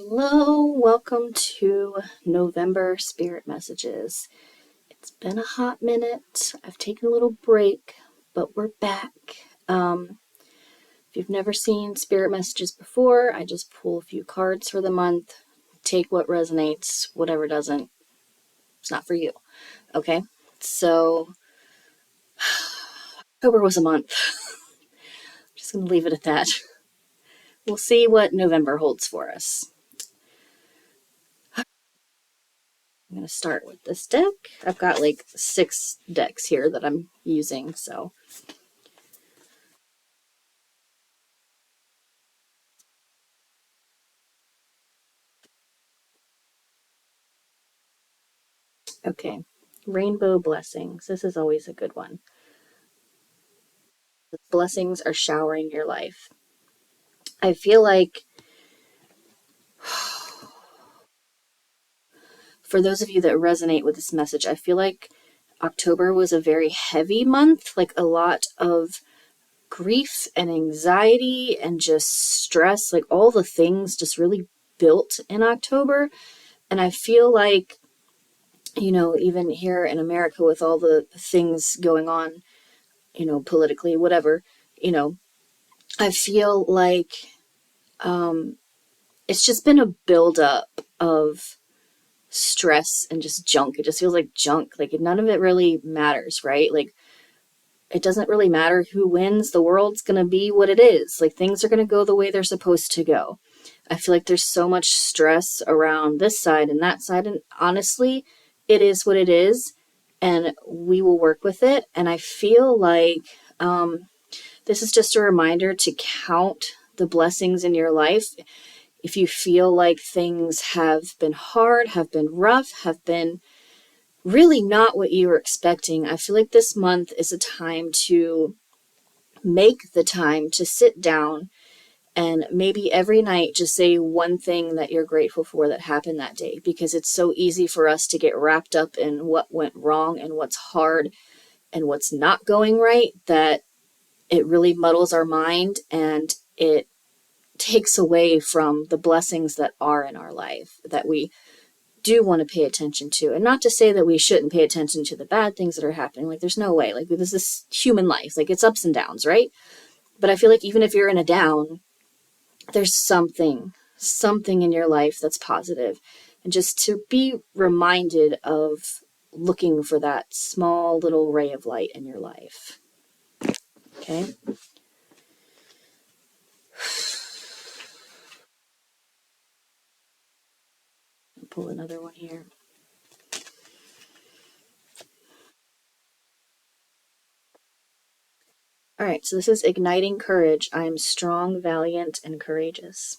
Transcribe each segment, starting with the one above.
Hello, welcome to November Spirit Messages. It's been a hot minute. I've taken a little break, but we're back. If you've never seen Spirit Messages before, I just pull a few cards for the month, take what resonates, whatever doesn't, it's not for you. Okay? So, October was a month. I'm just going to leave it at that. We'll see what November holds for us. I'm going to start with this deck. I've got like 6 decks here that I'm using, so. Okay, rainbow blessings. This is always a good one. The blessings are showering your life. I feel like for those of you that resonate with this message, I feel like October was a very heavy month, like a lot of grief and anxiety and just stress, like all the things just really built in October. And I feel like, even here in America with all the things going on, politically, whatever, I feel like it's just been a buildup of stress and just junk. It just feels like junk. Like none of it really matters, right? Like it doesn't really matter who wins. The world's going to be what it is. Like things are going to go the way they're supposed to go. I feel like there's so much stress around this side and that side. And honestly, it is what it is. And we will work with it. And I feel like this is just a reminder to count the blessings in your life. If you feel like things have been hard, have been rough, have been really not what you were expecting, I feel like this month is a time to make the time to sit down and maybe every night just say one thing that you're grateful for that happened that day, because it's so easy for us to get wrapped up in what went wrong and what's hard and what's not going right, that it really muddles our mind and it takes away from the blessings that are in our life that we do want to pay attention to. And not to say that we shouldn't pay attention to the bad things that are happening. Like there's no way. Like this is human life. Like it's ups and downs, right? But I feel like even if you're in a down, there's something in your life that's positive. And just to be reminded of looking for that small little ray of light in your life. Okay? I'll pull another one here. All right, so this is igniting courage. I am strong, valiant, and courageous.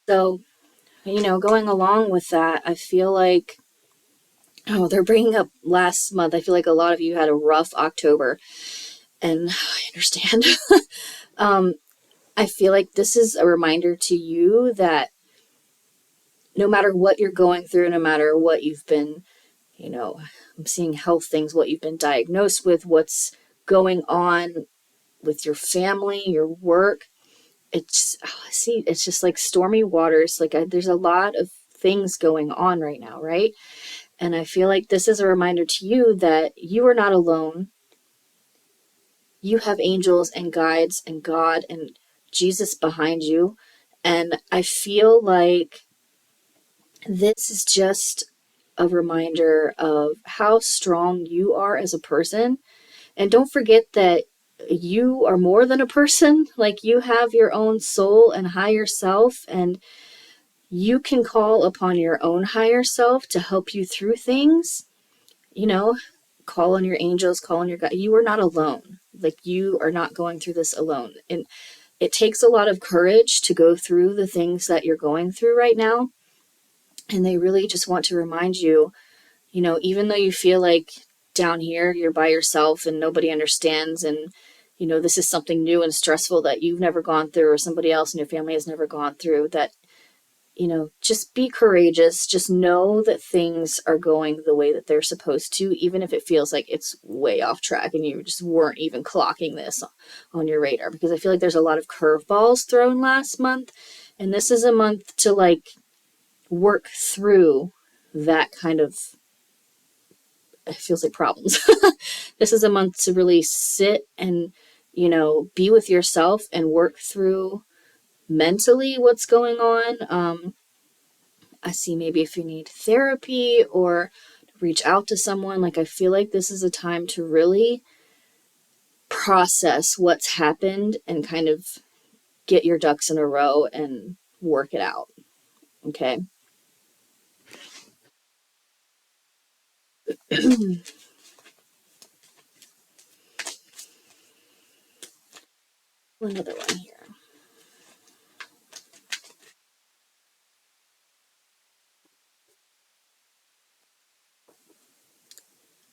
So, going along with that, I feel like, they're bringing up last month. I feel like a lot of you had a rough October, and I understand. I feel like this is a reminder to you that no matter what you're going through, no matter what you've been, I'm seeing health things, what you've been diagnosed with, what's going on with your family, your work, it's just like stormy waters. Like there's a lot of things going on right now, right? And I feel like this is a reminder to you that you are not alone. You have angels and guides and God and Jesus behind you. And I feel like this is just a reminder of how strong you are as a person. And don't forget that you are more than a person. Like you have your own soul and higher self, and you can call upon your own higher self to help you through things. Call on your angels, call on your God. You are not alone. Like you are not going through this alone. And it takes a lot of courage to go through the things that you're going through right now. And they really just want to remind you, even though you feel like down here you're by yourself and nobody understands, and this is something new and stressful that you've never gone through or somebody else in your family has never gone through, that just be courageous. Just know that things are going the way that they're supposed to, even if it feels like it's way off track and you just weren't even clocking this on your radar. Because I feel like there's a lot of curveballs thrown last month, And this is a month to like work through that kind of, it feels like problems. This is a month to really sit and, be with yourself and work through mentally what's going on. I see maybe if you need therapy or reach out to someone, like I feel like this is a time to really process what's happened and kind of get your ducks in a row and work it out. Okay. Another one here.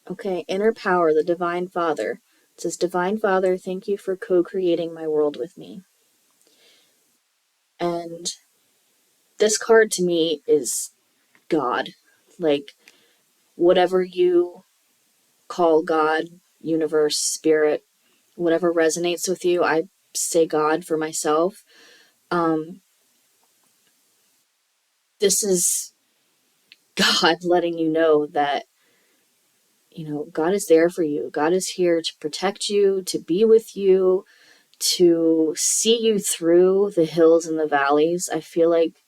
Okay, inner power, the Divine Father. It says, Divine Father, thank you for co-creating my world with me. And this card to me is God. Like, whatever you call God, universe, spirit, whatever resonates with you, I say God for myself. This is God letting you know that, God is there for you. God is here to protect you, to be with you, to see you through the hills and the valleys. I feel like,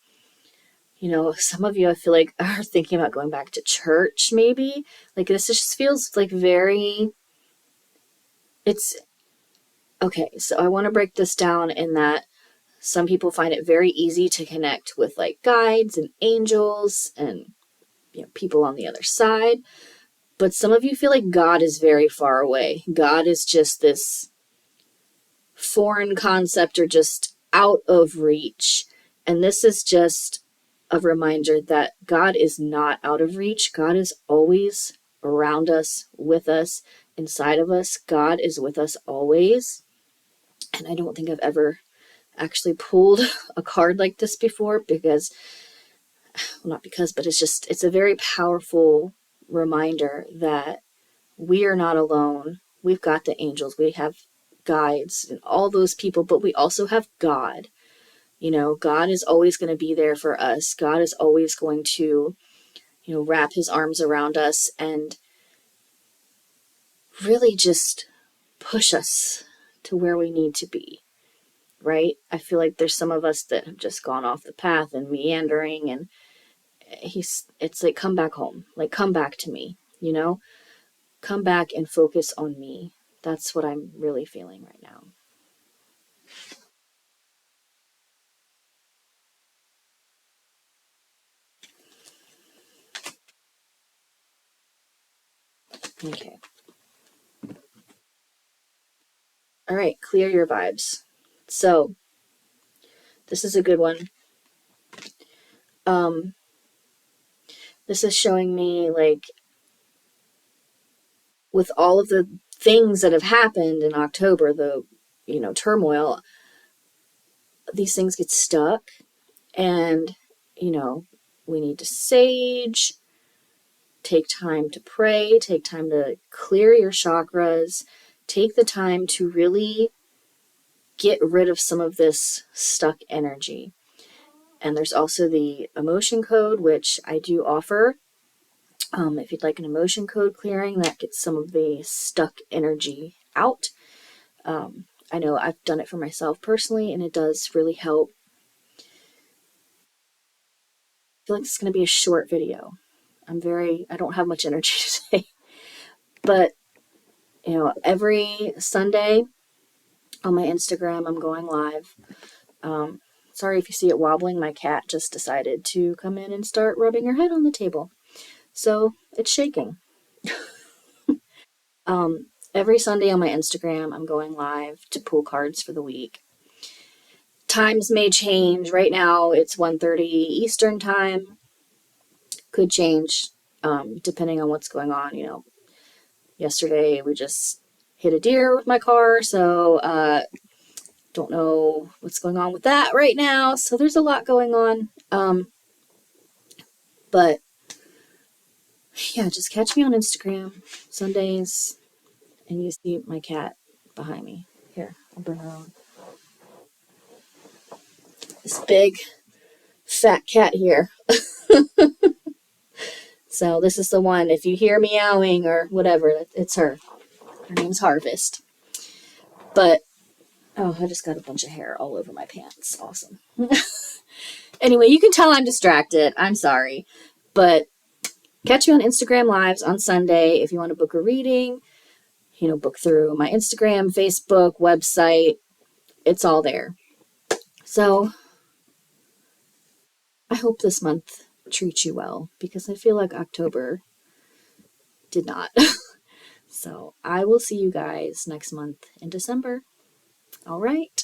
some of you, I feel like, are thinking about going back to church, maybe. Like, this just feels like it's, okay, so I want to break this down in that some people find it very easy to connect with, like, guides and angels and, people on the other side. But some of you feel like God is very far away. God is just this foreign concept or just out of reach. And this is just a reminder that God is not out of reach. God is always around us, with us, inside of us. God is with us always. And I don't think I've ever actually pulled a card like this before because, well, not because, but it's a very powerful reminder that we are not alone. We've got the angels, we have guides and all those people, but we also have God. God is always going to be there for us. God is always going to, wrap his arms around us and really just push us to where we need to be, right? I feel like there's some of us that have just gone off the path and meandering, and it's like, come back home, like, come back to me, come back and focus on me. That's what I'm really feeling right now. Okay. All right, clear your vibes. So, this is a good one. This is showing me, like, with all of the things that have happened in October, the, turmoil, these things get stuck, and, we need to sage, take time to pray, take time to clear your chakras, take the time to really get rid of some of this stuck energy. And there's also the emotion code, which I do offer. If you'd like an emotion code clearing, that gets some of the stuck energy out. I know I've done it for myself personally, and it does really help. I feel like it's going to be a short video. I don't have much energy today. But, every Sunday on my Instagram, I'm going live. Sorry if you see it wobbling. My cat just decided to come in and start rubbing her head on the table. So it's shaking. Every Sunday on my Instagram, I'm going live to pull cards for the week. Times may change. Right now, it's 1:30 Eastern time. Could change depending on what's going on. Yesterday we just hit a deer with my car, so don't know what's going on with that right now. So there's a lot going on. But yeah, just catch me on Instagram Sundays, and you see my cat behind me. Here, I'll bring her on. this big fat cat here. So this is the one. If you hear meowing or whatever, it's her. Her name's Harvest. But, oh, I just got a bunch of hair all over my pants. Awesome. Anyway, you can tell I'm distracted. I'm sorry. But catch you on Instagram Lives on Sunday if you want to book a reading. Book through my Instagram, Facebook, website. It's all there. So I hope this month treats you well, because I feel like October did not. So I will see you guys next month in December. All right.